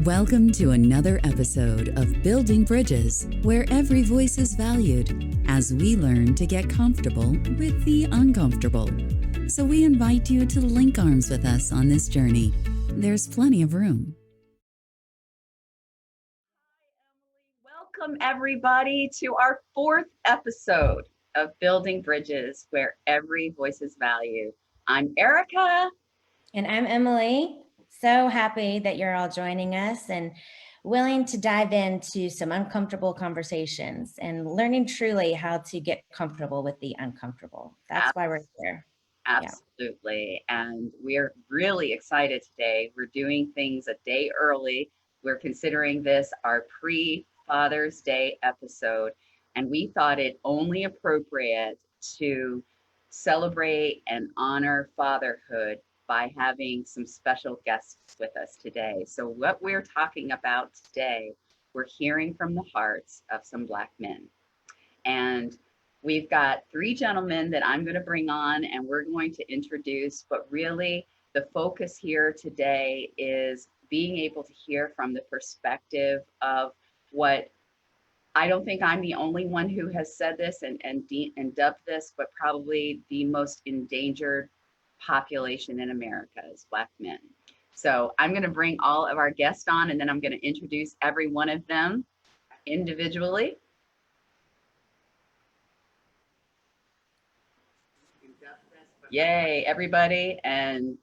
Welcome to another episode of Building Bridges, where every voice is valued as we learn to get comfortable with the uncomfortable. So we invite you to link arms with us on this journey. There's plenty of room. Welcome, everybody, to our fourth episode of Building Bridges, where every voice is valued. I'm Erica. And I'm Emily. So happy that you're all joining us and willing to dive into some uncomfortable conversations and learning truly how to get comfortable with the uncomfortable. That's why we're here. Absolutely. Yeah. And we're really excited today. We're doing things a day early. We're considering this our pre-Father's Day episode, and we thought it only appropriate to celebrate and honor fatherhood by having some special guests with us today. So what we're talking about today, we're hearing from the hearts of some Black men. And we've got three gentlemen that I'm going to bring on and we're going to introduce, but really the focus here today is being able to hear from the perspective of what I don't think I'm the only one who has said this and dubbed this, but probably the most endangered population in America is Black men. So I'm going to bring all of our guests on and then I'm going to introduce every one of them individually. Yay, everybody. And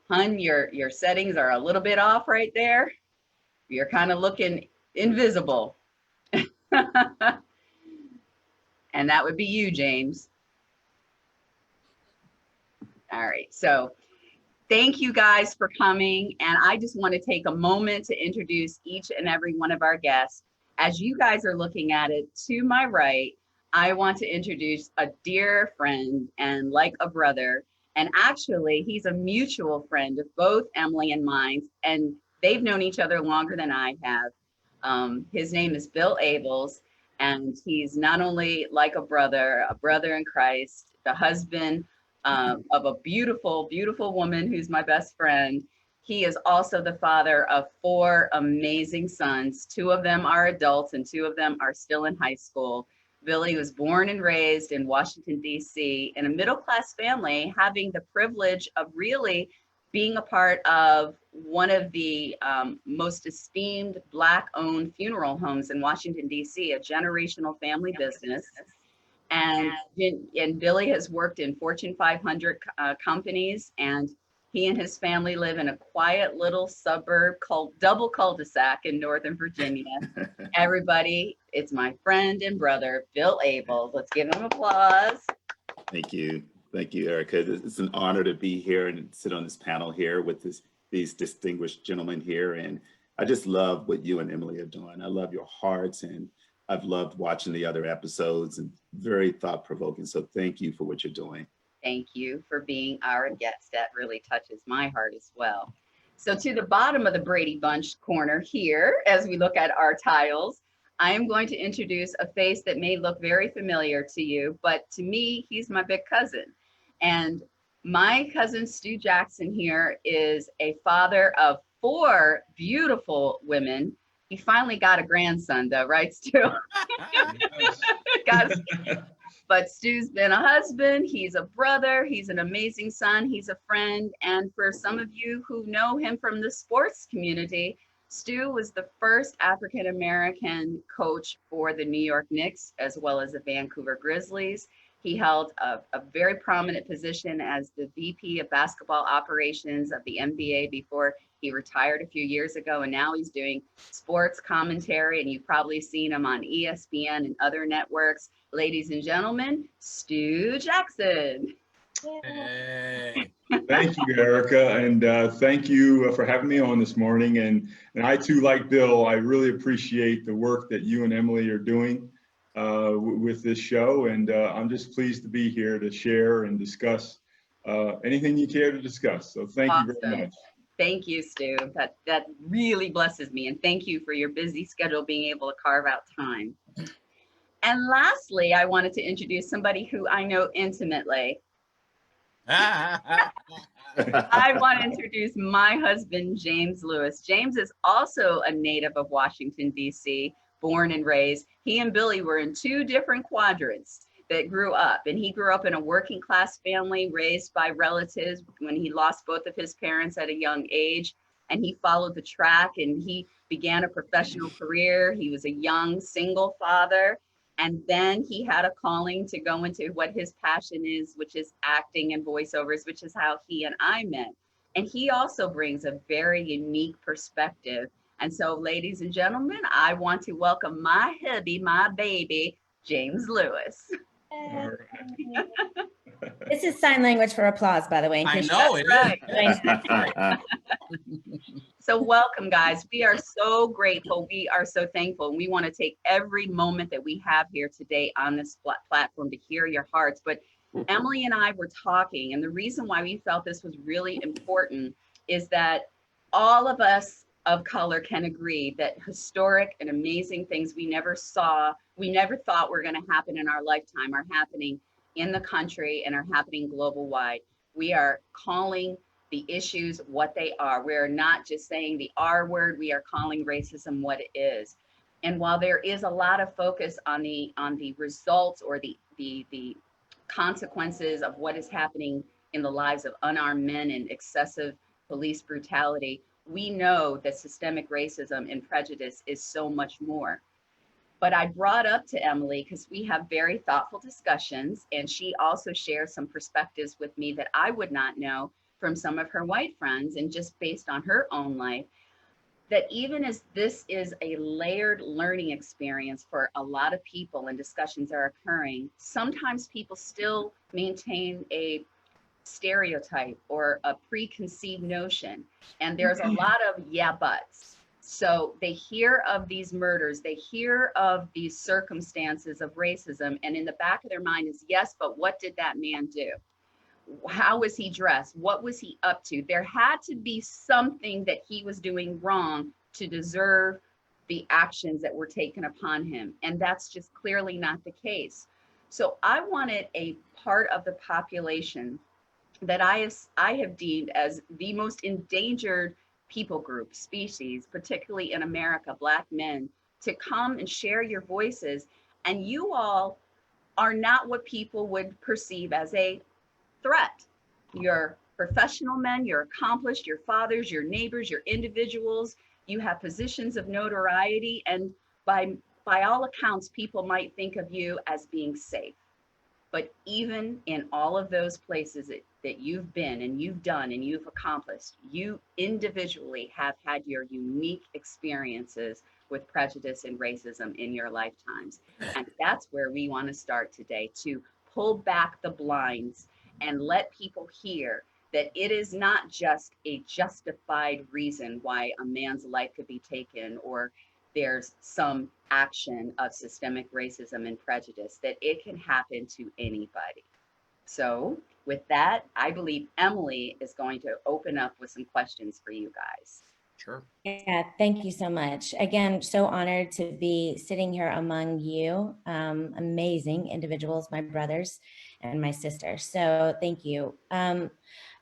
hun, your settings are a little bit off right there. You're kind of looking invisible. And that would be you, James. All right, so thank you guys for coming. And I just want to take a moment to introduce each and every one of our guests. As you guys are looking at it, to my right, I want to introduce a dear friend and like a brother. And actually, he's a mutual friend of both Emily and mine. And they've known each other longer than I have. His name is Bill Abels. And he's not only like a brother in Christ, the husband of a beautiful, beautiful woman who's my best friend. He is also the father of 4 amazing sons. 2 of them are adults and 2 of them are still in high school. Billy was born and raised in Washington, D.C. in a middle-class family, having the privilege of really being a part of one of the most esteemed Black-owned funeral homes in Washington, D.C., a generational family business. And Billy has worked in Fortune 500 companies, and he and his family live in a quiet little suburb called Double Cul-de-sac in Northern Virginia. Everybody, it's my friend and brother, Bill Abels. Let's give him applause. Thank you. Thank you, Erica. It's an honor to be here and sit on this panel here with these distinguished gentlemen here. And I just love what you and Emily are doing. I love your hearts, and I've loved watching the other episodes and very thought-provoking. So thank you for what you're doing. Thank you for being our guest. That really touches my heart as well. So to the bottom of the Brady Bunch corner here, as we look at our tiles, I am going to introduce a face that may look very familiar to you, but to me, he's my big cousin. And my cousin Stu Jackson here is a father of 4 beautiful women. He finally got a grandson though, right, Stu? But Stu's been a husband, he's a brother, he's an amazing son, he's a friend. And for some of you who know him from the sports community, Stu was the first African-American coach for the New York Knicks, as well as the Vancouver Grizzlies. He held a very prominent position as the VP of basketball operations of the NBA before he retired a few years ago. And now he's doing sports commentary, and you've probably seen him on ESPN and other networks. Ladies and gentlemen, Stu Jackson. Hey. Thank you, Erica, and thank you for having me on this morning. And I too, like Bill, I really appreciate the work that you and Emily are doing with this show, and I'm just pleased to be here to share and discuss anything you care to discuss. So thank you very much. Thank you, Stu. That really blesses me, and thank you for your busy schedule being able to carve out time. And lastly, I wanted to introduce somebody who I know intimately. I want to introduce my husband, James Lewis. James is also a native of Washington, D.C., born and raised. He and Billy were in two different quadrants that grew up. And he grew up in a working class family raised by relatives when he lost both of his parents at a young age. And he followed the track and he began a professional career. He was a young single father. And then he had a calling to go into what his passion is, which is acting and voiceovers, which is how he and I met. And he also brings a very unique perspective. And so, ladies and gentlemen, I want to welcome my hubby, my baby, James Lewis. All right. This is sign language for applause, by the way. in I case know it is. Right. So welcome, guys. We are so grateful. We are so thankful. And we want to take every moment that we have here today on this platform to hear your hearts. But Emily and I were talking, and the reason why we felt this was really important is that all of us of color can agree that historic and amazing things we never saw, we never thought were going to happen in our lifetime are happening in the country and are happening global wide. We are calling the issues what they are. We're not just saying the R word, we are calling racism what it is. And while there is a lot of focus on the results or the consequences of what is happening in the lives of unarmed men and excessive police brutality, we know that systemic racism and prejudice is so much more. But I brought up to Emily because we have very thoughtful discussions, and she also shares some perspectives with me that I would not know from some of her white friends, and just based on her own life, that even as this is a layered learning experience for a lot of people and discussions are occurring, sometimes people still maintain a stereotype or a preconceived notion. And there's a lot of yeah buts. So they hear of these murders, they hear of these circumstances of racism, and in the back of their mind is, yes, but what did that man do? How was he dressed? What was he up to? There had to be something that he was doing wrong to deserve the actions that were taken upon him. And that's just clearly not the case. So I wanted a part of the population that I have deemed as the most endangered people group, species, particularly in America, Black men, to come and share your voices. And you all are not what people would perceive as a threat. You're professional men, you're accomplished, your fathers, your neighbors, your individuals, you have positions of notoriety, and by all accounts, people might think of you as being safe. But even in all of those places that you've been and you've done and you've accomplished, you individually have had your unique experiences with prejudice and racism in your lifetimes. And that's where we want to start today, to pull back the blinds and let people hear that it is not just a justified reason why a man's life could be taken or there's some action of systemic racism and prejudice, that it can happen to anybody. So with that, I believe Emily is going to open up with some questions for you guys. Sure. Yeah, thank you so much. Again, so honored to be sitting here among you, amazing individuals, my brothers and my sister. So thank you.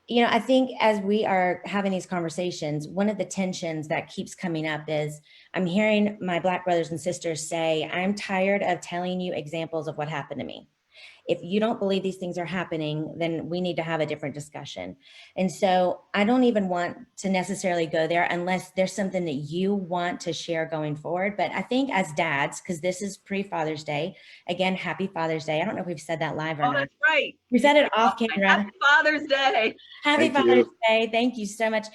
You know, I think as we are having these conversations, one of the tensions that keeps coming up is I'm hearing my Black brothers and sisters say, I'm tired of telling you examples of what happened to me. If you don't believe these things are happening, then we need to have a different discussion. And so I don't even want to necessarily go there unless there's something that you want to share going forward. But I think as dads, because this is pre-Father's Day, again, happy Father's Day. I don't know if we've said that live or not. That's right. We said it off camera. Happy Father's Day. Happy Thank Father's you. Day. Thank you so much.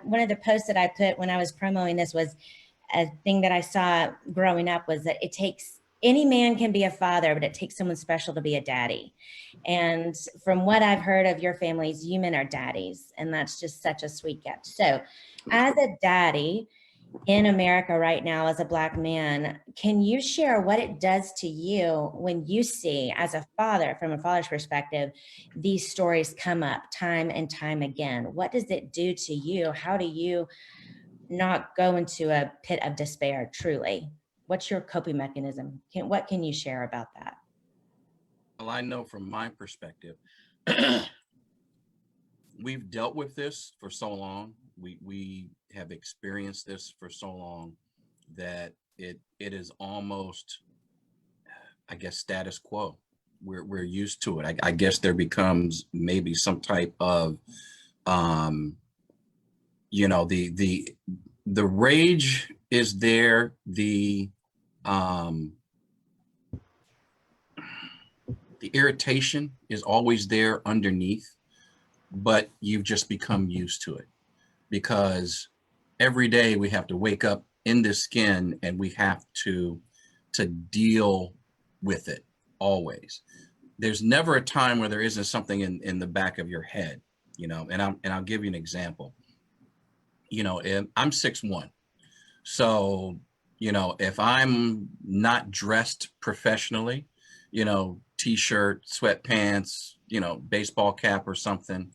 One of the posts that I put when I was promoting this was a thing that I saw growing up was that it takes, any man can be a father, but it takes someone special to be a daddy. And from what I've heard of your families, you men are daddies, and that's just such a sweet gift. So as a daddy in America right now, as a Black man, can you share what it does to you when you see, as a father, from a father's perspective, these stories come up time and time again? What does it do to you? How do you not go into a pit of despair, truly? What's your coping mechanism? What can you share about that? Well, I know from my perspective, we've dealt with this for so long. We have experienced this for so long that it is almost, I guess, status quo. We're used to it. I guess there becomes maybe some type of, you know, the rage is there. The irritation is always there underneath, but you've just become used to it because every day we have to wake up in this skin and we have to deal with it always. There's never a time where there isn't something in the back of your head, you know, and I'll give you an example. You know, I'm 6'1". So, you know, if I'm not dressed professionally, you know, t-shirt, sweatpants, you know, baseball cap or something,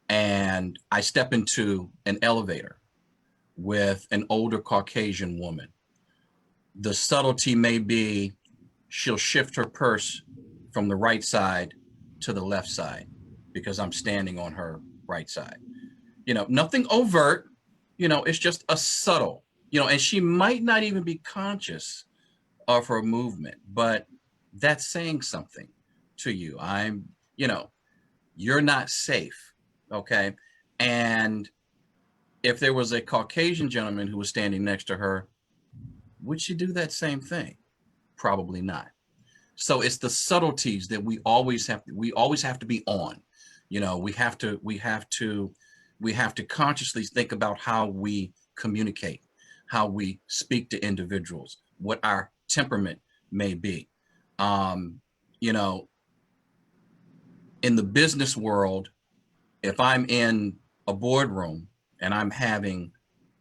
and I step into an elevator with an older Caucasian woman, the subtlety may be she'll shift her purse from the right side to the left side because I'm standing on her right side. You know, nothing overt, you know, it's just a subtle, you know, and she might not even be conscious of her movement, but that's saying something to you. You know, you're not safe, okay? And if there was a Caucasian gentleman who was standing next to her, would she do that same thing? Probably not. So it's the subtleties that we always have to be on. You know, we have to consciously think about how we communicate, how we speak to individuals, what our temperament may be. You know, in the business world, if I'm in a boardroom and I'm having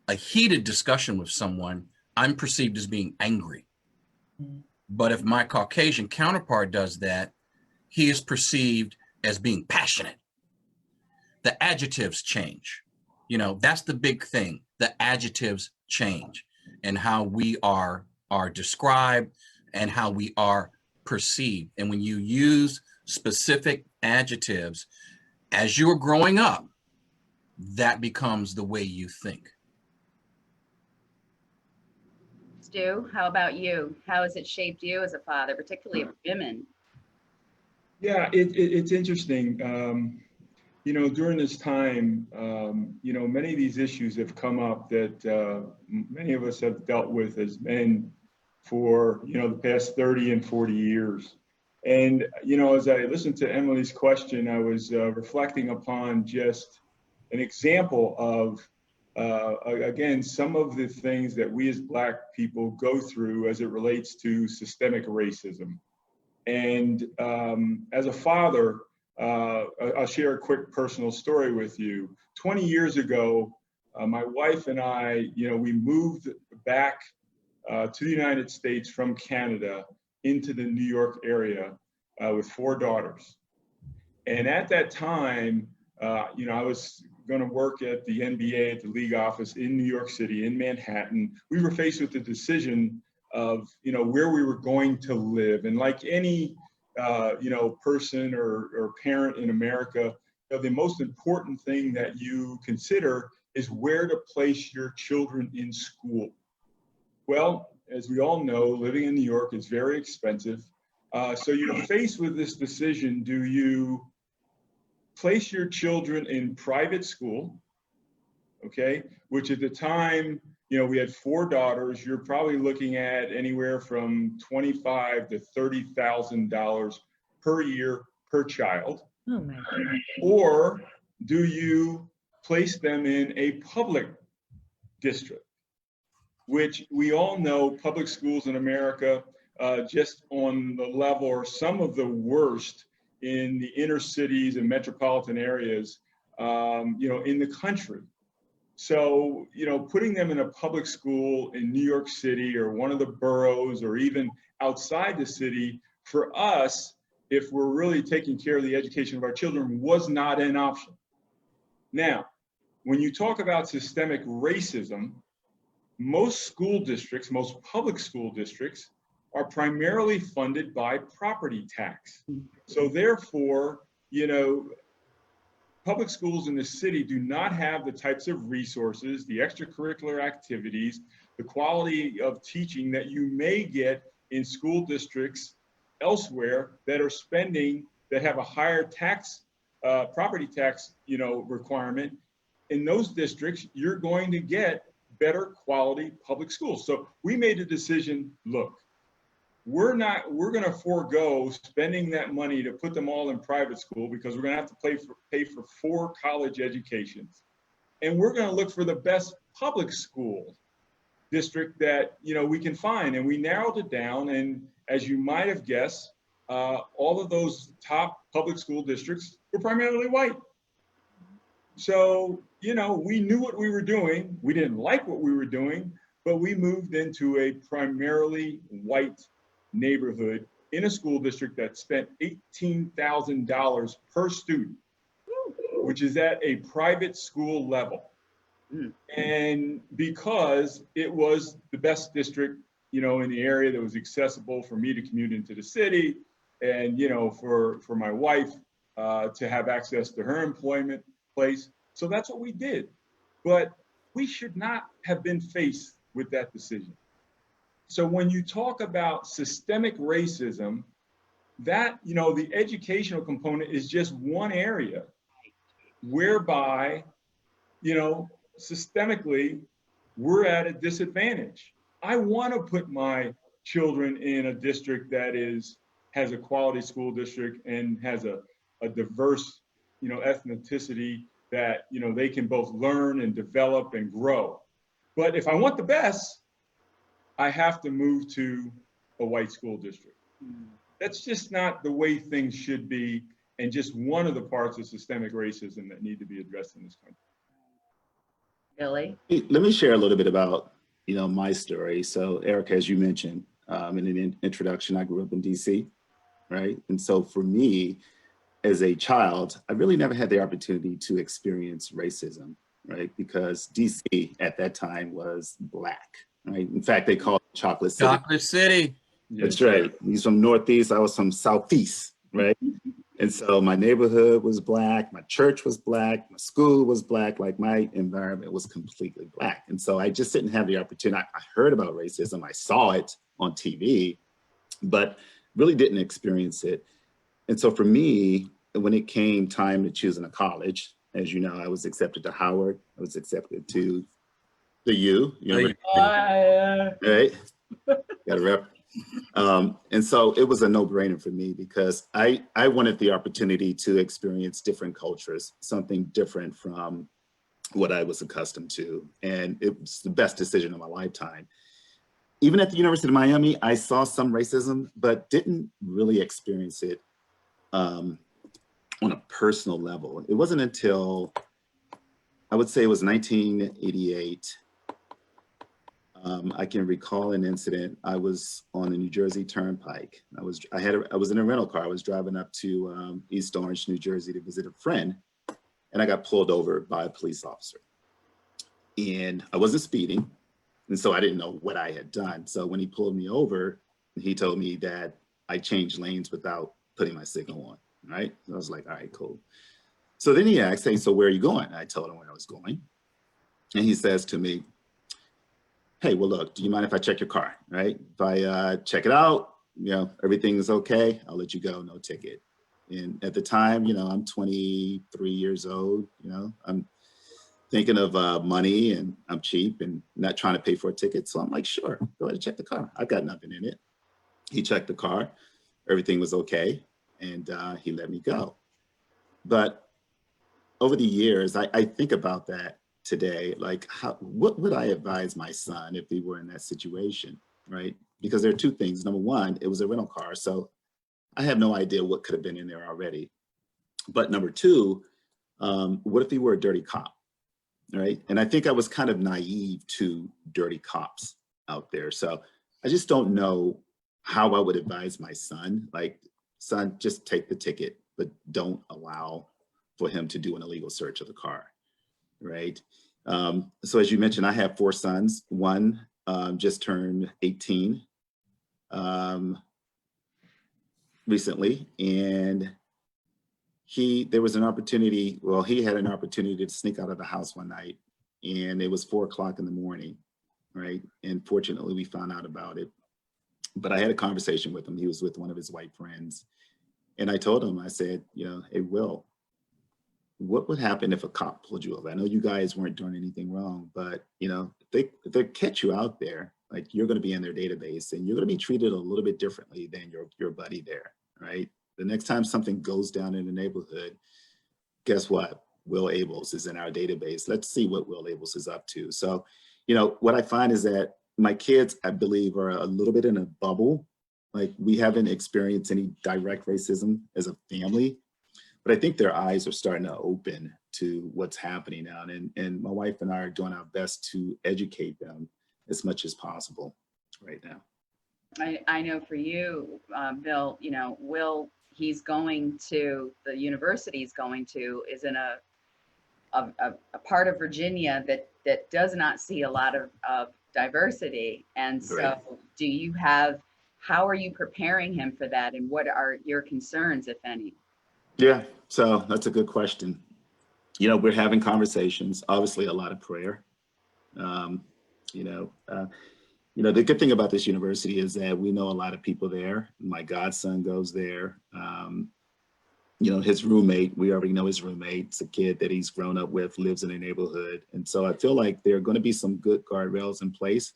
a heated discussion with someone, I'm perceived as being angry. But if my Caucasian counterpart does that, he is perceived as being passionate. The adjectives change. You know, that's the big thing. The adjectives change and how we are described and how we are perceived. And when you use specific adjectives as you're growing up, that becomes the way you think. Stu, how about you? How has it shaped you as a father, particularly of women? Yeah, it's interesting. You know, during this time, you know, many of these issues have come up that many of us have dealt with as men for, you know, the past 30 and 40 years. And, you know, as I listened to Emily's question, I was reflecting upon just an example of, again, some of the things that we as Black people go through as it relates to systemic racism. And as a father, I'll share a quick personal story with you. 20 years ago, my wife and I, you know, we moved back to the United States from Canada into the New York area with 4 daughters. And at that time, you know, I was going to work at the NBA, at the league office in New York City, in Manhattan. We were faced with the decision of, you know, where we were going to live. And like any, you know, person or parent in America, you know, the most important thing that you consider is where to place your children in school. Well, as we all know, living in New York is very expensive. So you're faced with this decision. Do you place your children in private school, okay, which at the time, you know, we had 4 daughters. You're probably looking at anywhere from $25,000 to $30,000 per year per child. Oh my God. Or do you place them in a public district, which we all know public schools in America, just on the level or some of the worst in the inner cities and metropolitan areas, you know, in the country. So, you know, putting them in a public school in New York City or one of the boroughs or even outside the city, for us, if we're really taking care of the education of our children, was not an option. Now, when you talk about systemic racism, most school districts, most public school districts, are primarily funded by property tax. So therefore, you know, public schools in the city do not have the types of resources, the extracurricular activities, the quality of teaching that you may get in school districts elsewhere that are spending, that have a higher tax, property tax, requirement. In those districts, you're going to get better quality public schools. So we made a decision, look, we're going to forego spending that money to put them all in private school, because we're going to have to pay for 4 college educations. And we're going to look for the best public school district that, we can find. And we narrowed it down. And as you might have guessed, all of those top public school districts were primarily white. So, we knew what we were doing. We didn't like what we were doing, but we moved into a primarily white neighborhood in a school district that spent $18,000 per student, which is at a private school level. And because it was the best district, in the area that was accessible for me to commute into the city, and, for my wife to have access to her employment place. So that's what we did. But we should not have been faced with that decision. So when you talk about systemic racism, that, the educational component is just one area whereby, systemically, we're at a disadvantage. I want to put my children in a district that has a quality school district and has a diverse, ethnicity that, they can both learn and develop and grow. But if I want the best, I have to move to a white school district. That's just not the way things should be, and just one of the parts of systemic racism that need to be addressed in this country. Billy? Let me share a little bit about, my story. So Erica, as you mentioned in an introduction, I grew up in DC, right? And so for me, as a child, I really never had the opportunity to experience racism, right? Because DC at that time was Black, right? In fact, they called it Chocolate City. Chocolate City. That's right. He's from Northeast, I was from Southeast, right? And so my neighborhood was Black, my church was Black, my school was Black, like my environment was completely Black. And so I just didn't have the opportunity. I heard about racism, I saw it on TV, but really didn't experience it. And so for me, when it came time to choosing a college, as you know, I was accepted to Howard, I was accepted to the U, right? Got a rep. And so it was a no-brainer for me, because I wanted the opportunity to experience different cultures, something different from what I was accustomed to. And it was the best decision of my lifetime. Even at the University of Miami, I saw some racism, but didn't really experience it on a personal level. It wasn't until, I would say it was 1988, I can recall an incident. I was on the New Jersey Turnpike. I was in a rental car. I was driving up to East Orange, New Jersey to visit a friend, and I got pulled over by a police officer. And I wasn't speeding, and so I didn't know what I had done. So when he pulled me over, he told me that I changed lanes without putting my signal on, right? And I was like, all right, cool. So then he asked, hey, so where are you going? I told him where I was going. And he says to me, hey, well, look, do you mind if I check your car, right? If I check it out, everything's okay, I'll let you go, no ticket. And at the time, I'm 23 years old, I'm thinking of money, and I'm cheap and not trying to pay for a ticket. So I'm like, sure, go ahead and check the car. I've got nothing in it. He checked the car, everything was okay, and he let me go. But over the years, I think about that today, like what would I advise my son if he were in that situation, right? Because there are two things. Number one, it was a rental car, so I have no idea what could have been in there already. But number two, what if he were a dirty cop, right? And I think I was kind of naive to dirty cops out there. So I just don't know how I would advise my son, like, son, just take the ticket, but don't allow for him to do an illegal search of the car. Right. So as you mentioned, I have 4 sons. One just turned 18 recently, and there was an opportunity, well, he had an opportunity to sneak out of the house one night, and it was 4 o'clock in the morning, right? And fortunately, we found out about it. But I had a conversation with him. He was with one of his white friends. And I told him, I said, hey, Will, what would happen if a cop pulled you over? I know you guys weren't doing anything wrong, but if they catch you out there, like, you're going to be in their database, and you're going to be treated a little bit differently than your buddy there, right? The next time something goes down in the neighborhood, guess what? Will Abels is in our database. Let's see what Will Abels is up to. So, what I find is that my kids, I believe, are a little bit in a bubble. Like, we haven't experienced any direct racism as a family, but I think their eyes are starting to open to what's happening now. And my wife and I are doing our best to educate them as much as possible right now. I know for you, Bill, Will, he's going to, the university he's going to is in a part of Virginia that does not see a lot of diversity. And so Right. how are you preparing him for that? And what are your concerns, if any? Yeah, so that's a good question. We're having conversations, obviously a lot of prayer. Um, the good thing about this university is that we know a lot of people there. My godson goes there. His roommate, we already know his roommate. It's a kid that he's grown up with, lives in a neighborhood. And so I feel like there are going to be some good guardrails in place.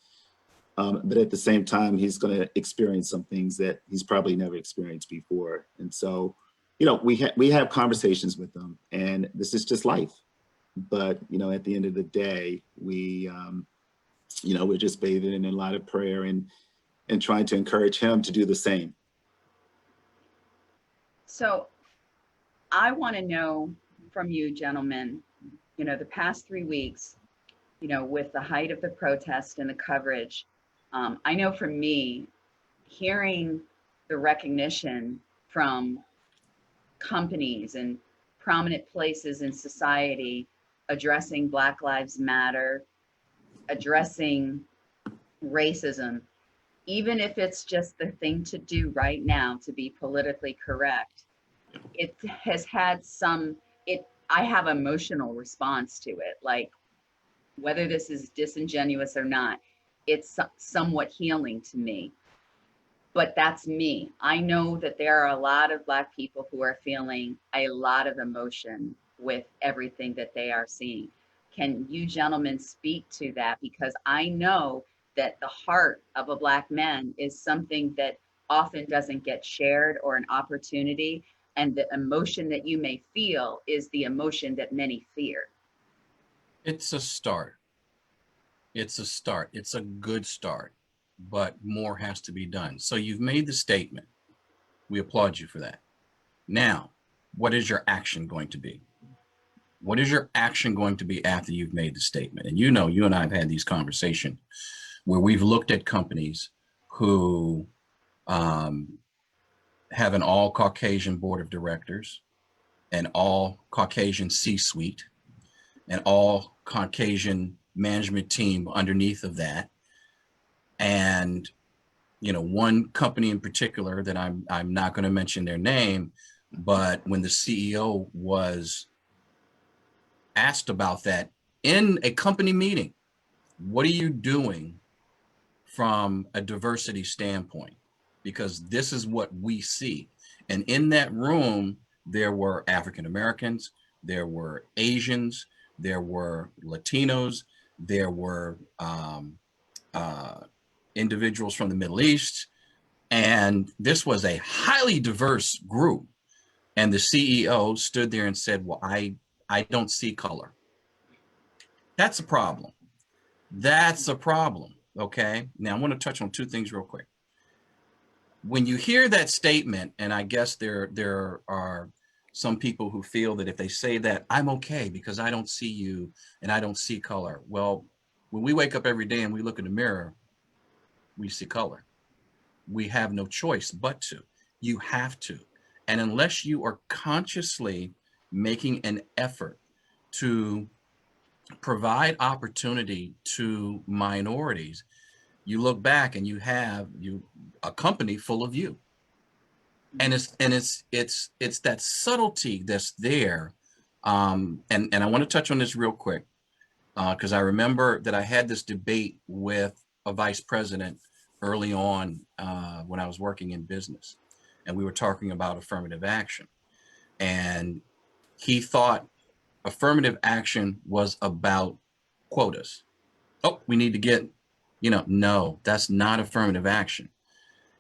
But at the same time, he's going to experience some things that he's probably never experienced before. And so, we have conversations with them, and this is just life. But, at the end of the day, we're just bathing in a lot of prayer and trying to encourage him to do the same. So I want to know from you, gentlemen, the past 3 weeks, with the height of the protest and the coverage, I know for me, hearing the recognition from companies and prominent places in society addressing Black Lives Matter, addressing racism, even if it's just the thing to do right now to be politically correct, it has had I have emotional response to it. Like, whether this is disingenuous or not, it's somewhat healing to me. But that's me. I know that there are a lot of Black people who are feeling a lot of emotion with everything that they are seeing. Can you gentlemen speak to that? Because I know that the heart of a Black man is something that often doesn't get shared or an opportunity. And the emotion that you may feel is the emotion that many fear. It's a start. It's a start. It's a good start, but more has to be done. So you've made the statement. We applaud you for that. Now, what is your action going to be? What is your action going to be after you've made the statement? And you and I have had these conversations where we've looked at companies who have an all Caucasian board of directors, an all Caucasian C-suite, an all Caucasian management team underneath of that. And, one company in particular that I'm not going to mention their name, but when the CEO was asked about that in a company meeting, what are you doing from a diversity standpoint? Because this is what we see. And in that room, there were African Americans, there were Asians, there were Latinos, there were individuals from the Middle East. And this was a highly diverse group. And the CEO stood there and said, well, I don't see color. That's a problem. That's a problem. Okay. Now I want to touch on two things real quick. When you hear that statement, and I guess there are some people who feel that if they say that, I'm okay because I don't see you and I don't see color. Well, when we wake up every day and we look in the mirror, we see color. We have no choice but to. You have to. And unless you are consciously making an effort to provide opportunity to minorities, you look back and you have a company full of you. And it's that subtlety that's there. And I want to touch on this real quick, because I remember that I had this debate with a vice president early on when I was working in business, and we were talking about affirmative action. And he thought affirmative action was about quotas. Oh, we need to get, no, that's not affirmative action.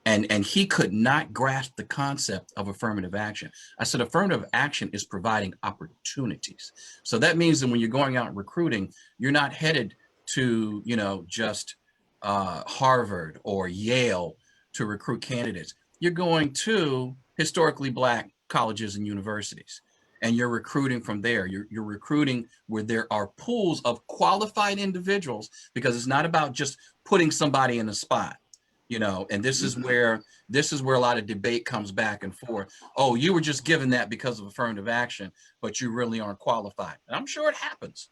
And he could not grasp the concept of affirmative action. I said, affirmative action is providing opportunities. So that means that when you're going out recruiting, you're not headed to, just Harvard or Yale to recruit candidates. You're going to historically Black colleges and universities, and you're recruiting from there. You're recruiting where there are pools of qualified individuals, because it's not about just putting somebody in a spot. And this is where a lot of debate comes back and forth. Oh, you were just given that because of affirmative action, but you really aren't qualified. And I'm sure it happens.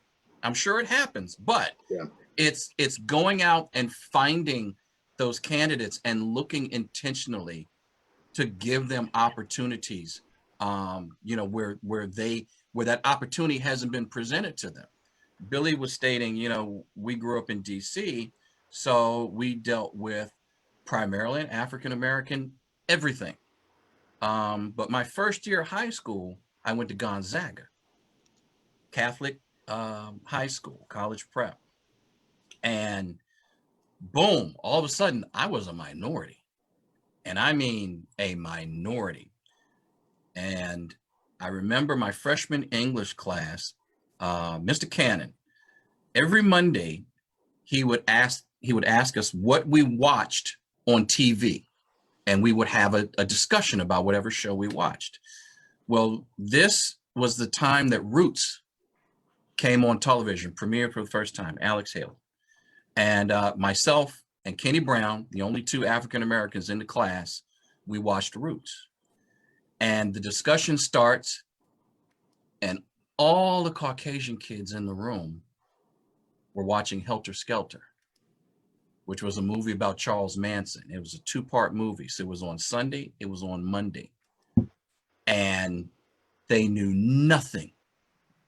But Yeah. it's going out and finding those candidates and looking intentionally to give them opportunities, where that opportunity hasn't been presented to them. Billy was stating, we grew up in DC, so we dealt with primarily an African-American everything. But my first year of high school, I went to Gonzaga, Catholic high school, college prep. And boom, all of a sudden I was a minority. And I mean a minority. And I remember my freshman English class, Mr. Cannon, every Monday, he would ask us what we watched on TV, and we would have a discussion about whatever show we watched. Well, this was the time that Roots came on television, premiered for the first time, Alex Haley. And myself and Kenny Brown, the only two African Americans in the class, we watched Roots. And the discussion starts, and all the Caucasian kids in the room were watching Helter Skelter, which was a movie about Charles Manson. It was a 2-part movie. So it was on Sunday, it was on Monday. And they knew nothing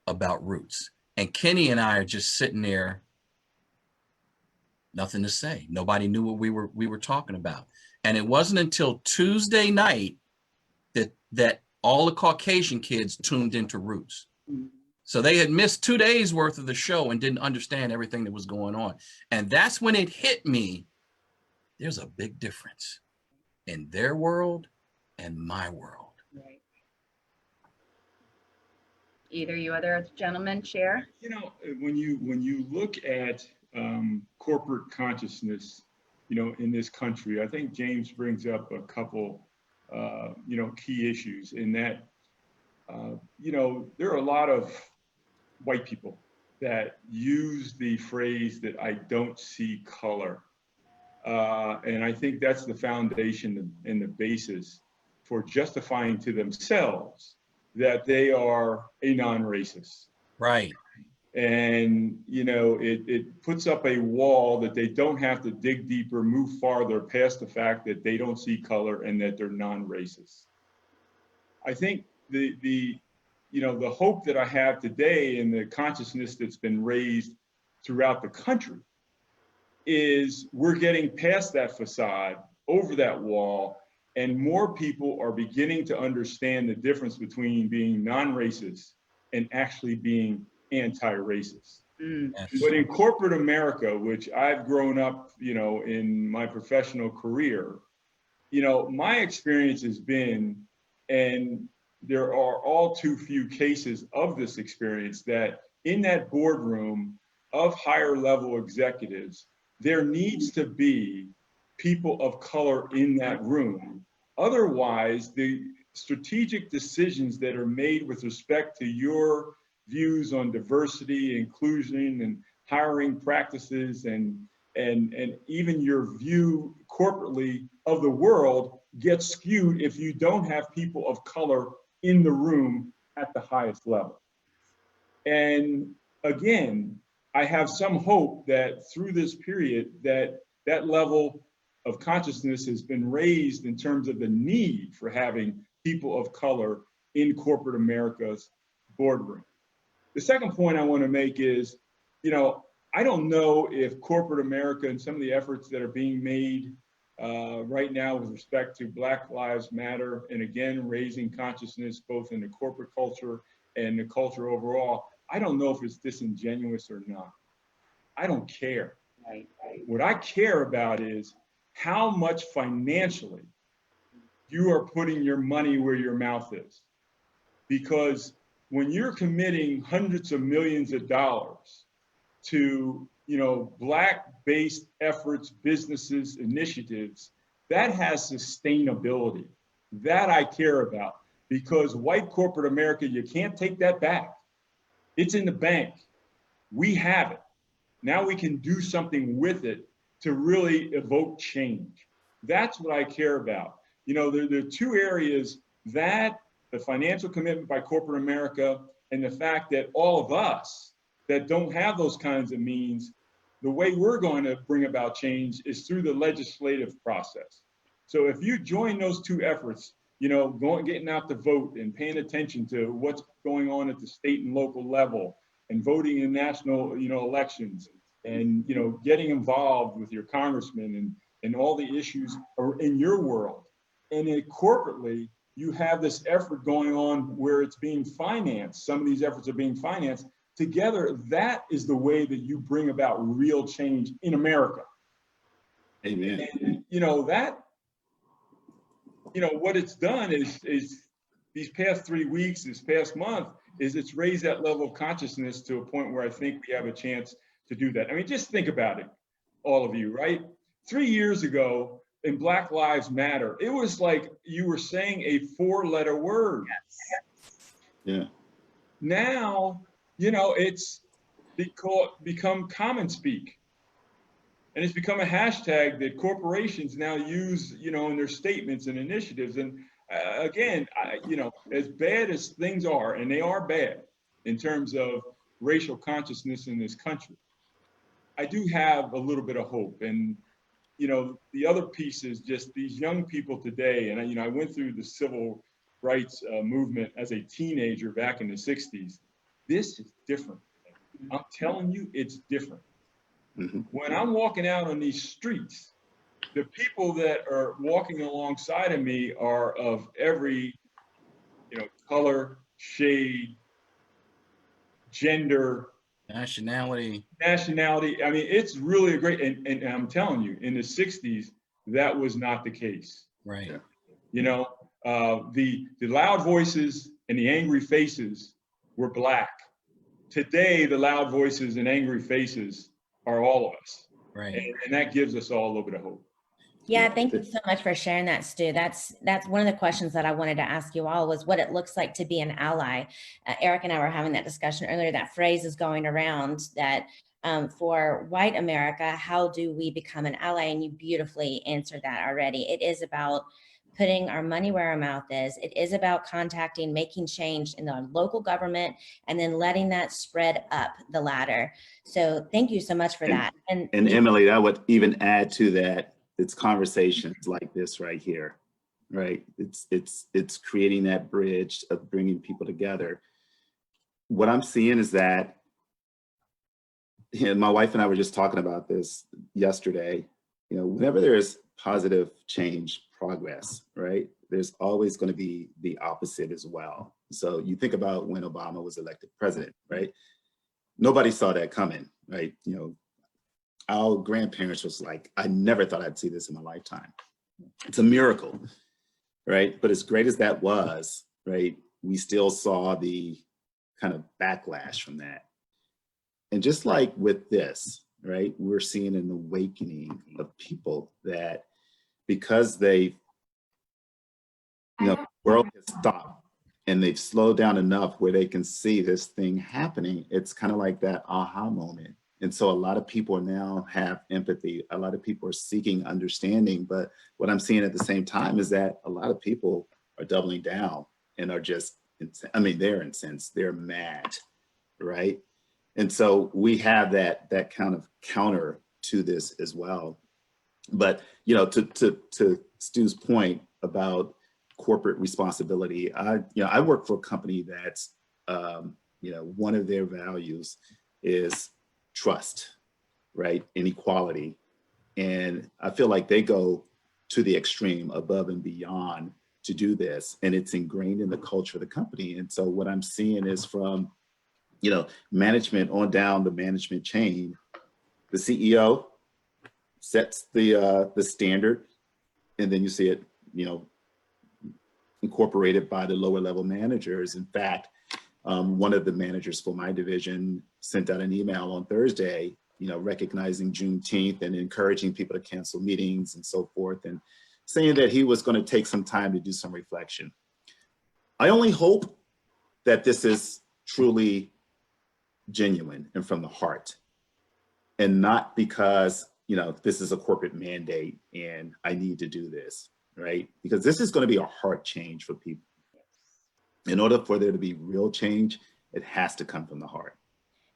about Roots. And Kenny and I are just sitting there, nothing to say. Nobody knew what we were talking about. And it wasn't until Tuesday night that all the Caucasian kids tuned into Roots. So they had missed 2 days worth of the show and didn't understand everything that was going on. And that's when it hit me. There's a big difference in their world and my world. Right. Either you other gentlemen share? When you look at corporate consciousness, in this country, I think James brings up a couple, key issues in that, there are a lot of white people that use the phrase that I don't see color. And I think that's the foundation and the basis for justifying to themselves that they are a non-racist. Right. And, it puts up a wall that they don't have to dig deeper, move farther past the fact that they don't see color and that they're non-racist. I think the hope that I have today and the consciousness that's been raised throughout the country is we're getting past that facade, over that wall, and more people are beginning to understand the difference between being non-racist and actually being anti-racist. But in corporate America, which I've grown up, in my professional career, my experience has been, and there are all too few cases of this experience, that in that boardroom of higher level executives, there needs to be people of color in that room. Otherwise, the strategic decisions that are made with respect to your views on diversity, inclusion, and hiring practices, and even your view corporately of the world gets skewed if you don't have people of color in the room at the highest level. And again, I have some hope that through this period that level of consciousness has been raised in terms of the need for having people of color in corporate America's boardroom. The second point I want to make is, I don't know if corporate America and some of the efforts that are being made right now with respect to Black Lives Matter, and again, raising consciousness both in the corporate culture and the culture overall, I don't know if it's disingenuous or not. I don't care. Right. What I care about is how much financially you are putting your money where your mouth is. Because when you're committing hundreds of millions of dollars to, Black-based efforts, businesses, initiatives, that has sustainability. That I care about, because white corporate America, you can't take that back. It's in the bank. We have it. Now we can do something with it to really evoke change. That's what I care about. There are two areas, that the financial commitment by corporate America, and the fact that all of us that don't have those kinds of means, the way we're going to bring about change is through the legislative process. So if you join those two efforts, getting out to vote and paying attention to what's going on at the state and local level, and voting in national, elections, and, getting involved with your congressman and all the issues are in your world. And then corporately, you have this effort going on where it's being financed. Some of these efforts are being financed. Together, that is the way that you bring about real change in America. Amen. And, what it's done is these past 3 weeks, this past month, is it's raised that level of consciousness to a point where I think we have a chance to do that. I mean, just think about it, all of you, right? 3 years ago in Black Lives Matter, it was like you were saying a 4-letter word. Yeah. Now, it's become common speak. And it's become a hashtag that corporations now use, in their statements and initiatives. And again, as bad as things are, and they are bad in terms of racial consciousness in this country, I do have a little bit of hope. And, the other piece is just these young people today. And, I went through the civil rights movement as a teenager back in the 60s. This is different. I'm telling you, it's different. Mm-hmm. When I'm walking out on these streets, the people that are walking alongside of me are of every, color, shade, gender, nationality. I mean, it's really a great, and I'm telling you, in the 60s, that was not the case. Right. Yeah. The loud voices and the angry faces were Black. Today, the loud voices and angry faces are all of us. Right. And that gives us all a little bit of hope. Yeah, thank you so much for sharing that, Stu. That's one of the questions that I wanted to ask you all, was what it looks like to be an ally. Eric and I were having that discussion earlier. That phrase is going around that for white America, how do we become an ally? And you beautifully answered that already. It is about putting our money where our mouth is. It is about contacting, making change in the local government, and then letting that spread up the ladder. So thank you so much for that. And Emily, I would even add to that, it's conversations like this right here, right? It's creating that bridge of bringing people together. What I'm seeing is that, my wife and I were just talking about this yesterday, whenever there's positive change, progress, right? There's always going to be the opposite as well. So you think about when Obama was elected president, right? Nobody saw that coming, right? Our grandparents was like, I never thought I'd see this in my lifetime. It's a miracle, right? But as great as that was, right, we still saw the kind of backlash from that. And just like with this, right, we're seeing an awakening of people that, because the world has stopped and they've slowed down enough where they can see this thing happening, it's kind of like that aha moment. And so a lot of people now have empathy. A lot of people are seeking understanding. But what I'm seeing at the same time is that a lot of people are doubling down and are just, they're incensed, they're mad, right? And so we have that kind of counter to this as well. But, you know, to Stu's point about corporate responsibility, I work for a company that's, you know, one of their values is trust, right? And equality. And I feel like they go to the extreme, above and beyond, to do this. And it's ingrained in the culture of the company. And so what I'm seeing is from, you know, management on down the management chain, the CEO sets the standard, and then you see it, you know, incorporated by the lower level managers. In fact, one of the managers for my division sent out an email on Thursday, you know, recognizing Juneteenth and encouraging people to cancel meetings and so forth, and saying that he was going to take some time to do some reflection. I only hope that this is truly genuine and from the heart, and not because, you know, this is a corporate mandate and I need to do this, right? Because this is going to be a heart change for people. In order for there to be real change, it has to come from the heart.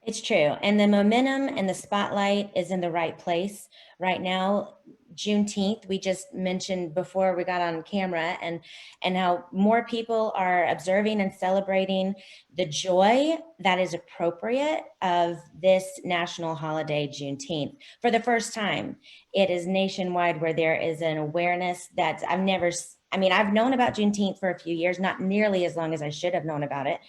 It's true. And the momentum and the spotlight is in the right place right now. Juneteenth, we just mentioned before we got on camera, and how more people are observing and celebrating the joy that is appropriate of this national holiday, Juneteenth. For the first time, it is nationwide, where there is an awareness that I've known about Juneteenth for a few years, not nearly as long as I should have known about it.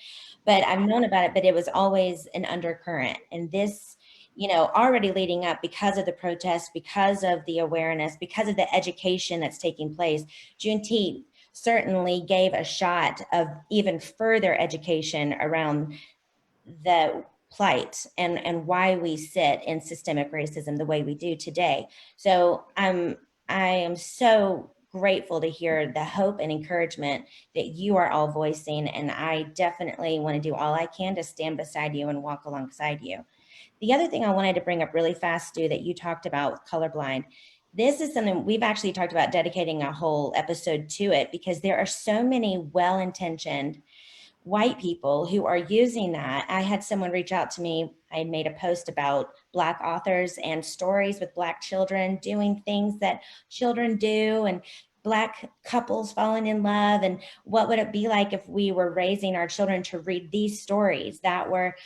But I've known about it, but it was always an undercurrent. And this, you know, already leading up, because of the protests, because of the awareness, because of the education that's taking place, Juneteenth certainly gave a shot of even further education around the plight and why we sit in systemic racism the way we do today. So I am so grateful to hear the hope and encouragement that you are all voicing. And I definitely want to do all I can to stand beside you and walk alongside you. The other thing I wanted to bring up really fast, Stu, that you talked about with colorblind, this is something we've actually talked about dedicating a whole episode to it, because there are so many well-intentioned white people who are using that. I had someone reach out to me. I made a post about Black authors and stories with Black children doing things that children do, and Black couples falling in love. And what would it be like if we were raising our children to read these stories that were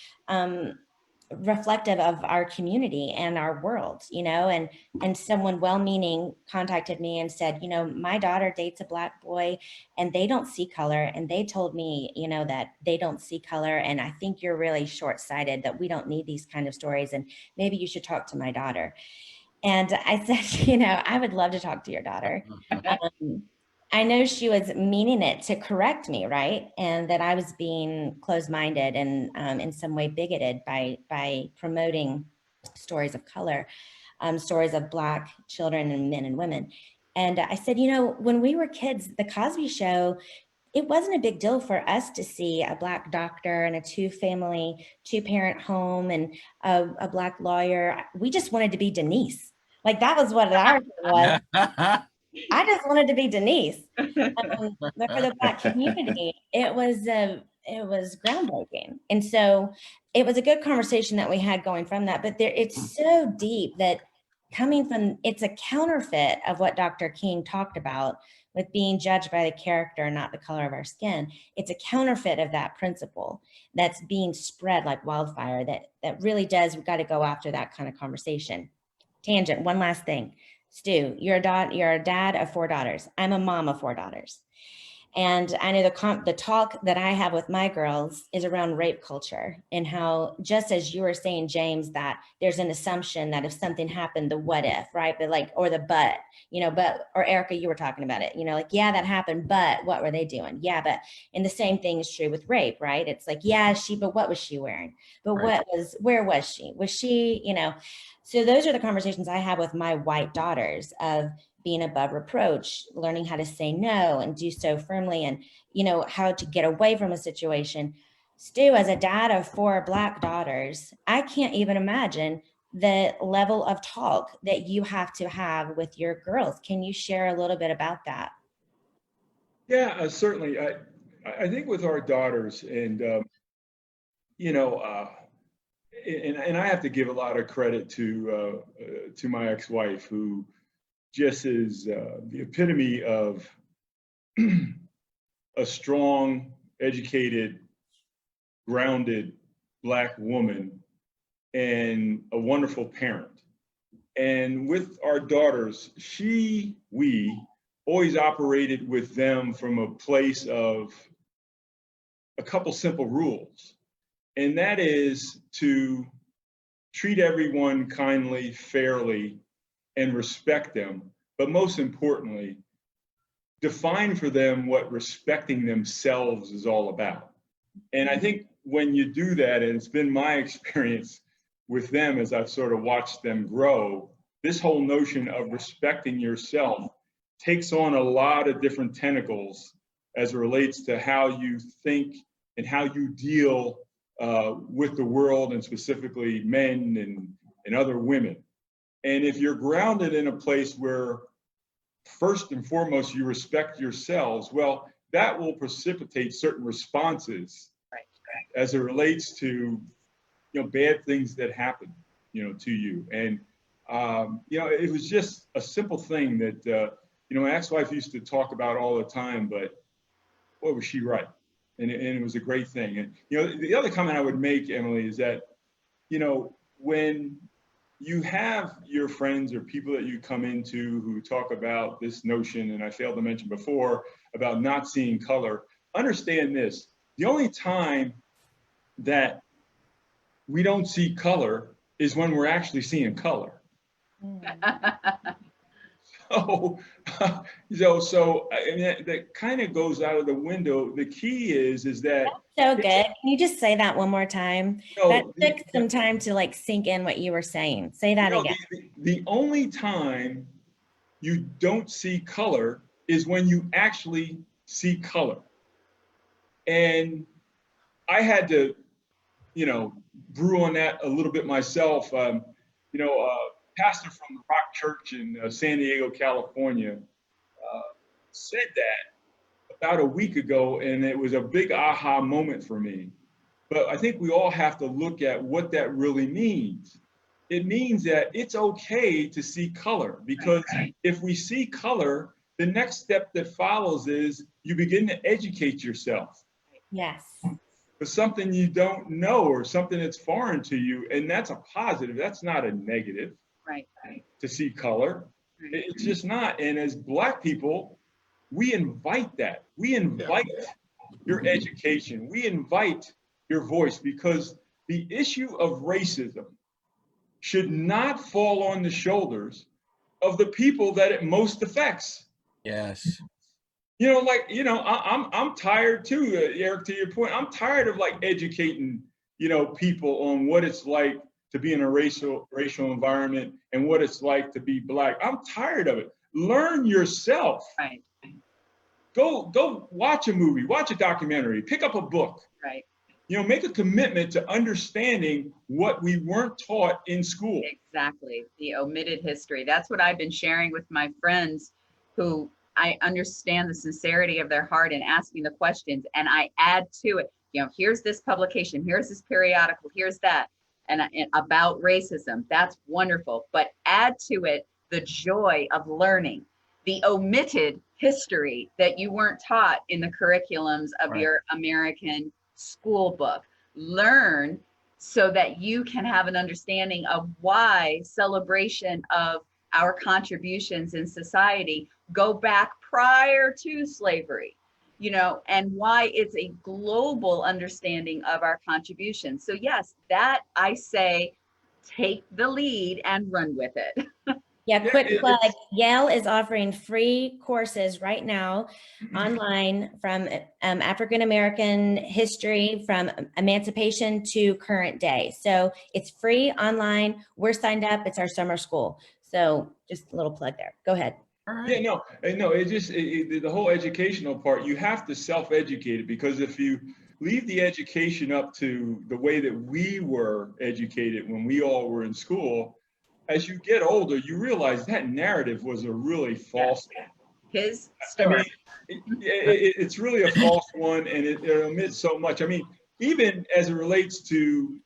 reflective of our community and our world, you know? And someone well-meaning contacted me and said, you know, my daughter dates a Black boy and they don't see color. And they told me, you know, that they don't see color. And I think you're really short-sighted, that we don't need these kind of stories. And maybe you should talk to my daughter. And I said, you know, I would love to talk to your daughter. I know she was meaning it to correct me, right? And that I was being closed-minded and in some way bigoted by promoting stories of color, stories of Black children and men and women. And I said, you know, when we were kids, the Cosby Show, it wasn't a big deal for us to see a Black doctor and a two-parent home and a Black lawyer. We just wanted to be Denise. Like, that was what our thing was. I just wanted to be Denise. But for the Black community, it was groundbreaking. And so it was a good conversation that we had going from that. But it's so deep that it's a counterfeit of what Dr. King talked about with being judged by the character, not the color of our skin. It's a counterfeit of that principle that's being spread like wildfire. That really does. We've got to go after that kind of conversation. Tangent. One last thing. Stu, you're a dad of 4 daughters. I'm a mom of 4 daughters. And I know the talk that I have with my girls is around rape culture, and how, just as you were saying, James, that there's an assumption that if something happened, the what if, right? But like, or the but, you know, or Erica, you were talking about it, you know, like, yeah, that happened, but what were they doing? Yeah, but, and the same thing is true with rape, right? It's like, yeah, but what was she wearing? But right. Where was she? Was she, you know? So those are the conversations I have with my white daughters of being above reproach, learning how to say no and do so firmly, and, you know, how to get away from a situation. Stu, as a dad of 4 Black daughters, I can't even imagine the level of talk that you have to have with your girls. Can you share a little bit about that? Yeah, certainly. I think with our daughters, and you know, and I have to give a lot of credit to my ex-wife, who just is the epitome of a strong, educated, grounded Black woman and a wonderful parent. And with our daughters, we always operated with them from a place of a couple simple rules. And that is to treat everyone kindly, fairly, and respect them. But most importantly, define for them what respecting themselves is all about. And I think when you do that, and it's been my experience with them as I've sort of watched them grow, this whole notion of respecting yourself takes on a lot of different tentacles as it relates to how you think and how you deal with the world, and specifically men and other women. And if you're grounded in a place where first and foremost you respect yourselves, well, that will precipitate certain responses as it relates to bad things that happen to you. And it was just a simple thing that my ex-wife used to talk about all the time, but boy, was she right. And it was a great thing. And the other comment I would make, Emily, is that when you have your friends or people that you come into who talk about this notion, and I failed to mention before, about not seeing color, understand this: the only time that we don't see color is when we're actually seeing color. So I mean, that kind of goes out of the window. The key is that so good. Can you just say that one more time? That took some time to sink in what you were saying. Say that again. The only time you don't see color is when you actually see color. And I had to, brew on that a little bit myself. Pastor from the Rock Church in San Diego, California, said that about a week ago, and it was a big aha moment for me. But I think we all have to look at what that really means. It means that it's okay to see color, because if we see color, the next step that follows is you begin to educate yourself. Yes. For something you don't know or something that's foreign to you, and that's a positive, that's not a negative. Right. To see color. It's just not. And as Black people, we invite that. We invite your education. We invite your voice, because the issue of racism should not fall on the shoulders of the people that it most affects. Yes. I'm tired too, Eric, to your point. I'm tired of educating, people on what it's like to be in a racial environment and what it's like to be Black. I'm tired of it. Learn yourself. Right. Go watch a movie, watch a documentary, pick up a book. Right. Make a commitment to understanding what we weren't taught in school. Exactly. The omitted history. That's what I've been sharing with my friends who I understand the sincerity of their heart in asking the questions, and I add to it, here's this publication, here's this periodical, here's that. And about racism, that's wonderful. But add to it the joy of learning, the omitted history that you weren't taught in the curriculums of your American school book. Learn so that you can have an understanding of why celebration of our contributions in society go back prior to slavery. And why it's a global understanding of our contributions. So yes, that I say, take the lead and run with it. Yeah, quick plug. Yale is offering free courses right now online from African-American history, from emancipation to current day. So it's free online. We're signed up. It's our summer school. So just a little plug there. Go ahead. Yeah, no, the whole educational part, you have to self-educate it, because if you leave the education up to the way that we were educated when we all were in school, as you get older, you realize that narrative was a really false one. His story. It's really a false one, and it omits so much. I mean, even as it relates to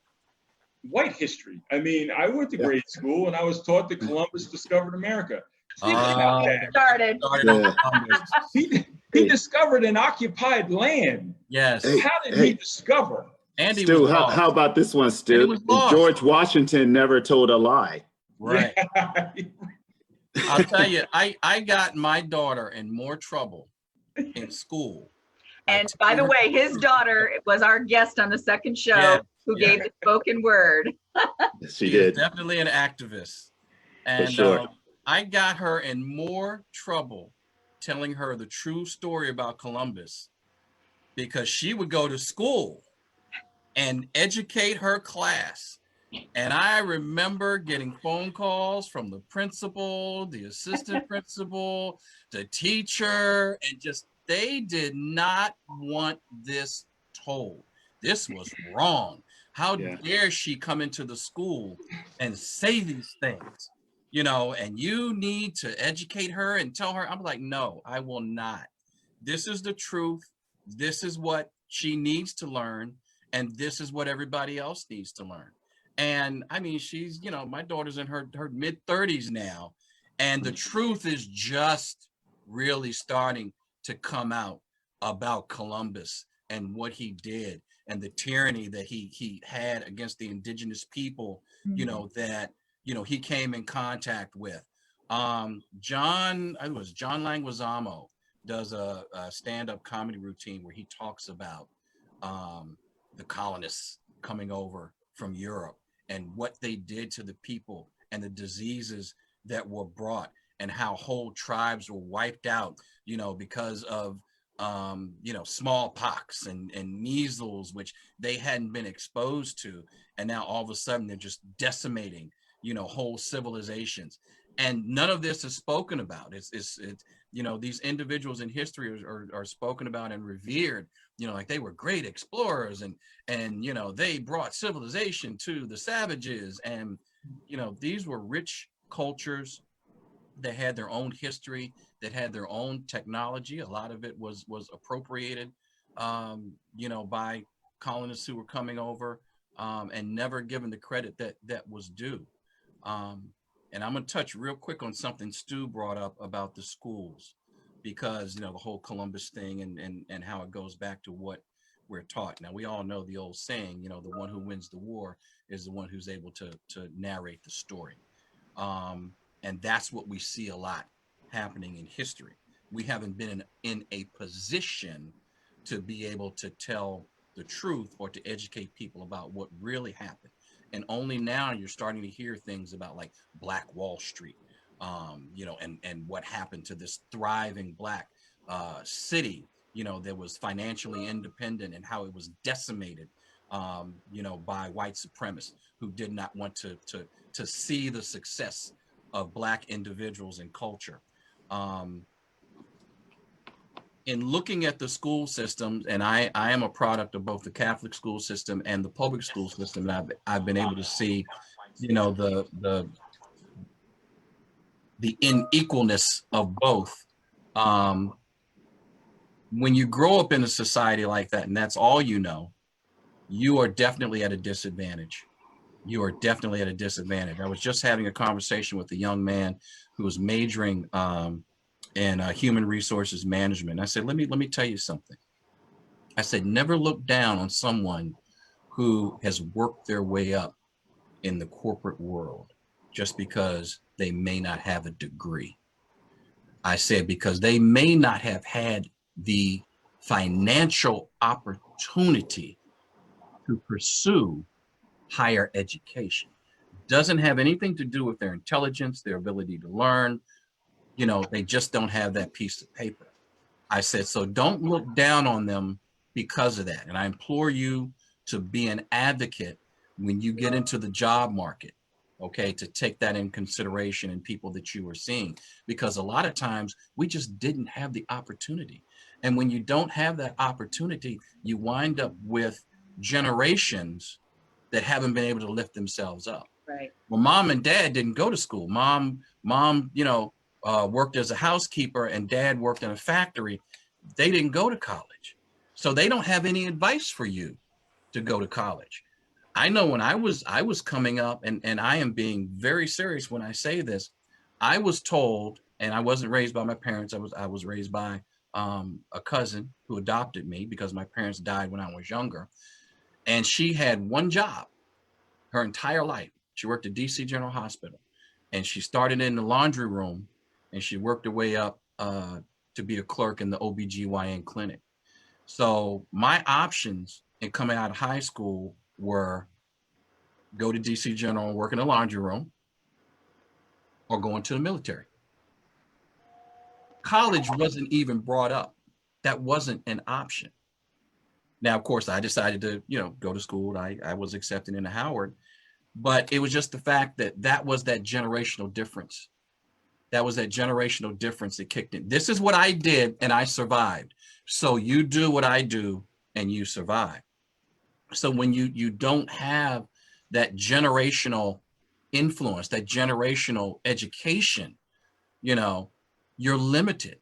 white history. I mean, I went to grade school and I was taught that Columbus discovered America. Think about that. Started. Yeah. He discovered an occupied land. Yes. Hey, How did hey. he discover? And he Stu, was how lost. about this one, And he Stu? was lost. George Washington never told a lie. Right. Yeah. I'll tell you, I got my daughter in more trouble in school. And by the way, his daughter was our guest on the second show Yeah, who yeah. gave the spoken word. She She did. is definitely an activist. And sure. I got her in more trouble telling her the true story about Columbus because she would go to school and educate her class. And I remember getting phone calls from the principal, the assistant principal, the teacher, and just they did not want this told. This was wrong. How Yeah. dare she come into the school and say these things, you know, and you need to educate her and tell her. I'm like, no, I will not. This is the truth. This is what she needs to learn. And this is what everybody else needs to learn. And I mean, she's, you know, my daughter's in her mid 30s now. And the truth is just really starting to come out about Columbus and what he did and the tyranny that he had against the indigenous people, you know, that, you know, he came in contact with. John Leguizamo does a stand-up comedy routine where he talks about the colonists coming over from Europe and what they did to the people and the diseases that were brought and how whole tribes were wiped out, you know, because of you know, smallpox and measles, which they hadn't been exposed to, and now all of a sudden they're just decimating, you know, whole civilizations. And none of this is spoken about. It's you know, these individuals in history are spoken about and revered, you know, like they were great explorers and you know, they brought civilization to the savages. And you know, these were rich cultures that had their own history, that had their own technology. A lot of it was appropriated, you know, by colonists who were coming over, and never given the credit that was due. And I'm going to touch real quick on something Stu brought up about the schools, because, you know, the whole Columbus thing and how it goes back to what we're taught. Now, we all know the old saying, you know, the one who wins the war is the one who's able to narrate the story. And that's what we see a lot happening in history. We haven't been in a position to be able to tell the truth or to educate people about what really happened. And only now you're starting to hear things about like Black Wall Street, you know, and what happened to this thriving Black city, you know, that was financially independent and how it was decimated, you know, by white supremacists who did not want to see the success of Black individuals and culture. In looking at the school systems, and I am a product of both the Catholic school system and the public school system, and I've been able to see, you know, the unequalness of both. When you grow up in a society like that, and that's all you know, you are definitely at a disadvantage. You are definitely at a disadvantage. I was just having a conversation with a young man who was majoring in human resources management. I said, let me tell you something. I said, never look down on someone who has worked their way up in the corporate world just because they may not have a degree. I said, because they may not have had the financial opportunity to pursue higher education. Doesn't have anything to do with their intelligence, their ability to learn. You know, they just don't have that piece of paper. I said, so don't look down on them because of that. And I implore you to be an advocate when you get into the job market, okay, to take that in consideration in people that you are seeing, because a lot of times we just didn't have the opportunity. And when you don't have that opportunity, you wind up with generations that haven't been able to lift themselves up. Right. Well, mom and dad didn't go to school. Mom, you know, worked as a housekeeper and dad worked in a factory. They didn't go to college. So they don't have any advice for you to go to college. I know when I was coming up, and I am being very serious when I say this, I was told And I wasn't raised by my parents. I was raised by a cousin who adopted me because my parents died when I was younger. And she had one job her entire life. She worked at DC General Hospital, and she started in the laundry room, and she worked her way up to be a clerk in the OBGYN clinic. So my options in coming out of high school were go to DC General and work in the laundry room, or go into the military. College wasn't even brought up. That wasn't an option. Now, of course, I decided to, go to school. I was accepted into Howard, but it was just the fact that that was that generational difference. That was that generational difference that kicked in. This is what I did and I survived. So you do what I do and you survive. So when you don't have that generational influence, that generational education, you're limited.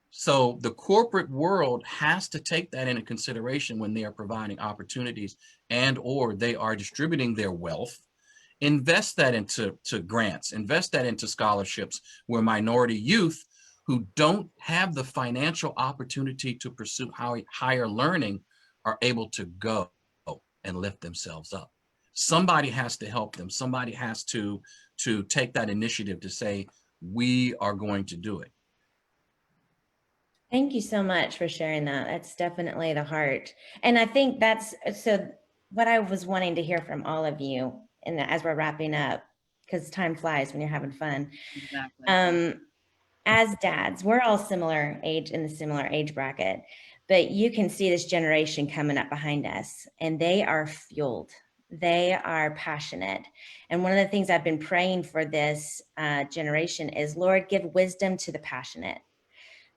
So the corporate world has to take that into consideration when they are providing opportunities and or they are distributing their wealth. Invest that into grants, invest that into scholarships where minority youth who don't have the financial opportunity to pursue higher learning are able to go and lift themselves up. Somebody has to help them. Somebody has to take that initiative to say, we are going to do it. Thank you so much for sharing that. That's definitely the heart. And I think so what I was wanting to hear from all of you, and as we're wrapping up, because time flies when you're having fun. Exactly. As dads, we're all similar age, in the similar age bracket, but you can see this generation coming up behind us, and they are fueled. They are passionate. And one of the things I've been praying for this generation is, Lord, give wisdom to the passionate.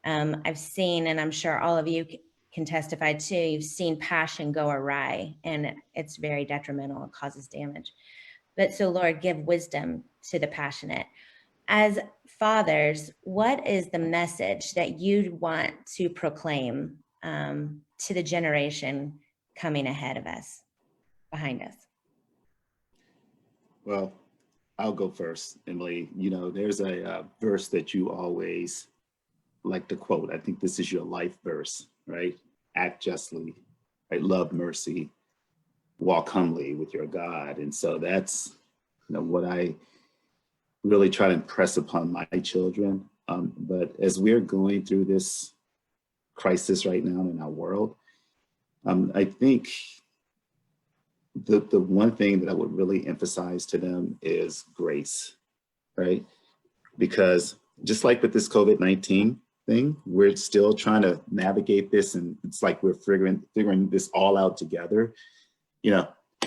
I've seen, and I'm sure all of you can testify too, you've seen passion go awry, and it's very detrimental. It causes damage. But so, Lord, give wisdom to the passionate. As fathers, what is the message that you want to proclaim to the generation coming ahead of us, behind us? Well, I'll go first, Emily. There's a verse that you always like to quote. I think this is your life verse, right? Act justly, right? Love mercy, walk humbly with your God. And so that's what I really try to impress upon my children. But as we're going through this crisis right now in our world, I think the one thing that I would really emphasize to them is grace, right? Because just like with this COVID-19 thing, we're still trying to navigate this, and it's like we're figuring this all out together.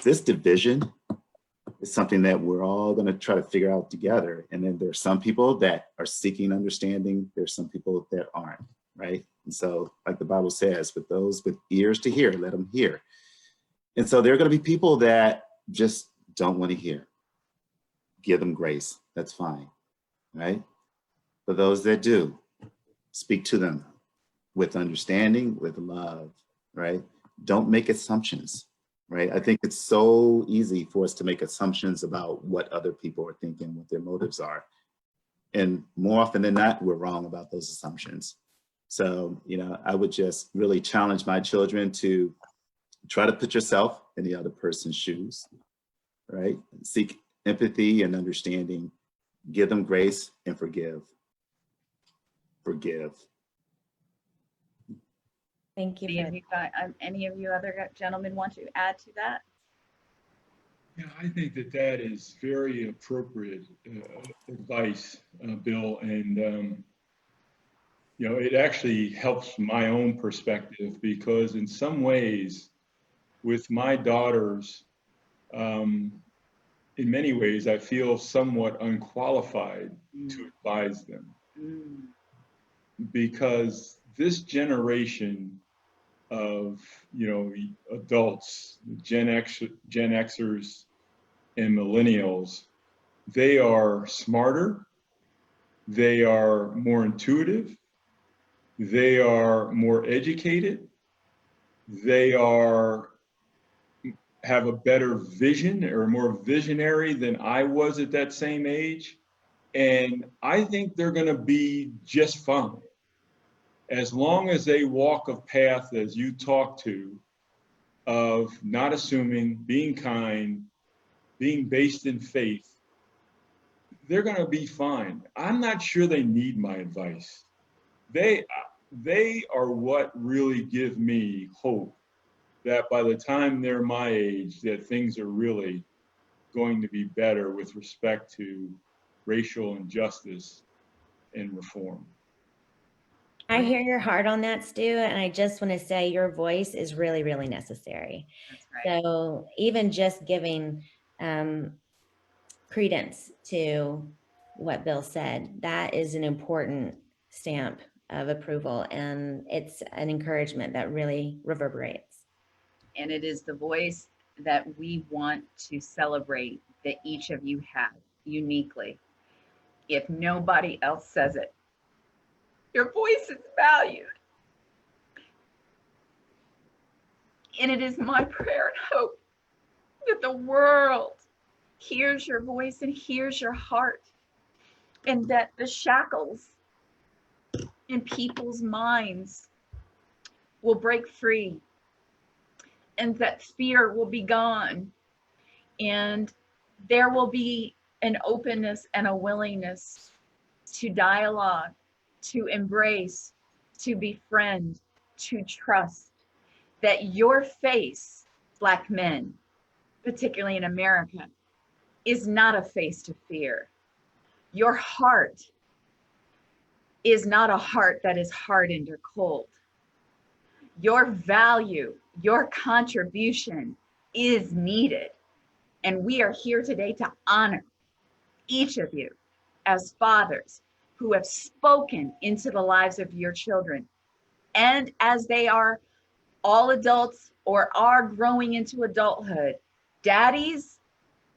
This division is something that we're all going to try to figure out together. And then there's some people that are seeking understanding. There's some people that aren't, right? And so, like the Bible says, with those with ears to hear, let them hear. And so there are going to be people that just don't want to hear. Give them grace. That's fine, right? For those that do, speak to them with understanding, with love, right? Don't make assumptions, right? I think it's so easy for us to make assumptions about what other people are thinking, what their motives are. And more often than not, we're wrong about those assumptions. So, I would just really challenge my children to try to put yourself in the other person's shoes, right? Seek empathy and understanding, give them grace and forgive. Forgive. Thank you. Any of you other gentlemen want to add to that? Yeah, I think that is very appropriate advice, Bill. And, it actually helps my own perspective, because in some ways, with my daughters, in many ways, I feel somewhat unqualified to advise them. Because this generation of, adults, Gen Xers and millennials, they are smarter, they are more intuitive, they are more educated, they have a better vision or more visionary than I was at that same age. And I think they're going to be just fine. As long as they walk a path, as you talk to, of not assuming, being kind, being based in faith, they're going to be fine. I'm not sure they need my advice. They are what really give me hope that by the time they're my age, that things are really going to be better with respect to racial injustice and reform. I hear your heart on that, Stu, and I just want to say your voice is really, really necessary. That's right. So even just giving credence to what Bill said, that is an important stamp of approval, and it's an encouragement that really reverberates. And it is the voice that we want to celebrate that each of you have uniquely. If nobody else says it, your voice is valued. And it is my prayer and hope that the world hears your voice and hears your heart, and that the shackles in people's minds will break free, and that fear will be gone, and there will be an openness and a willingness to dialogue, to embrace, to befriend, to trust. That your face, Black men, particularly in America, is not a face to fear. Your heart is not a heart that is hardened or cold. Your value, your contribution is needed. And we are here today to honor each of you as fathers who have spoken into the lives of your children. And as they are all adults or are growing into adulthood, daddies,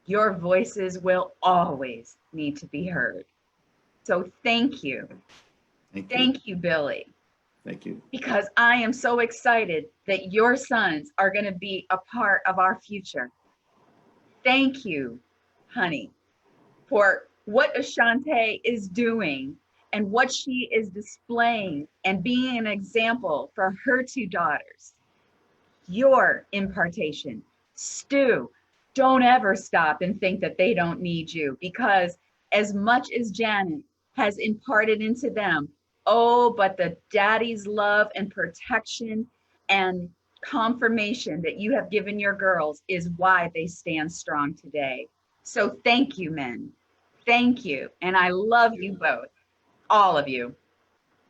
your voices will always need to be heard. So thank you. Thank you, Billy. Thank you. Because I am so excited that your sons are going to be a part of our future. Thank you, honey, for what Ashante is doing and what she is displaying and being an example for her two daughters. Your impartation. Stu, don't ever stop and think that they don't need you, because as much as Janet has imparted into them, oh, but the daddy's love and protection and confirmation that you have given your girls is why they stand strong today. So thank you, men. Thank you. And I love you both, all of you.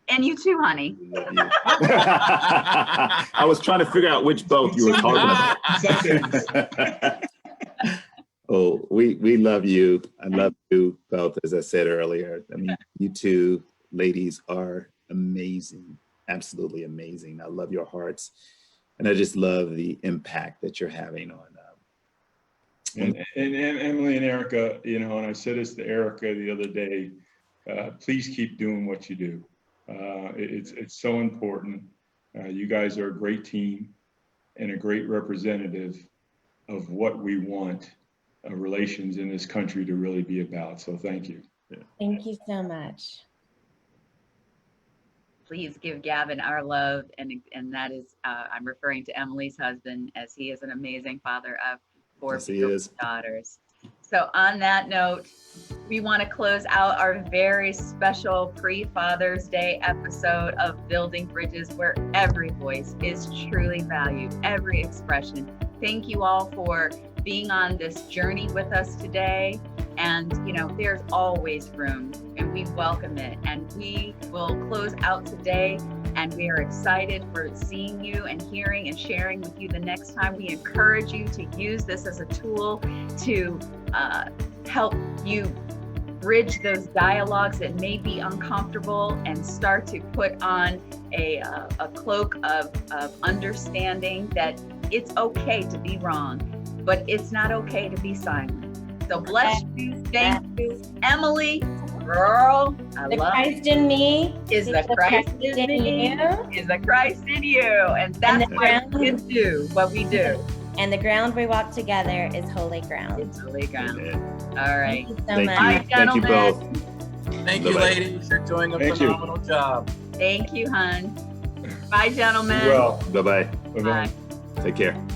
And you too, honey. Love you. I was trying to figure out which both you were talking about. Oh, we love you. I love you both, as I said earlier. I mean, you two ladies are amazing, absolutely amazing. I love your hearts, and I just love the impact that you're having on. And Emily and Erica, you know, and I said this to Erica the other day, please keep doing what you do. It's so important. You guys are a great team and a great representative of what we want relations in this country to really be about. So thank you. Yeah. Thank you so much. Please give Gavin our love, and that is, I'm referring to Emily's husband, as he is an amazing father of 4 beautiful daughters. So on that note, we want to close out our very special pre-Father's Day episode of Building Bridges, where every voice is truly valued, every expression. Thank you all for being on this journey with us today. And, you know, there's always room, and we welcome it. And we will close out today, and we are excited for seeing you and hearing and sharing with you the next time. We encourage you to use this as a tool to help you bridge those dialogues that may be uncomfortable, and start to put on a cloak of understanding that it's okay to be wrong, but it's not okay to be silent. So bless you. Thank you. Emily, girl, I The love Christ in me is the Christ in me, is the Christ in you. And that's why we can do what we do. And the ground we walk together is holy ground. It's holy ground. Yeah. All right. Thank you so Thank much. you. Bye, Thank you gentlemen. both. Thank you, Bye-bye. ladies. You're doing a Thank you. phenomenal job. Thank you, hun. Bye, gentlemen. Well, Bye-bye. bye-bye. Bye. Take care.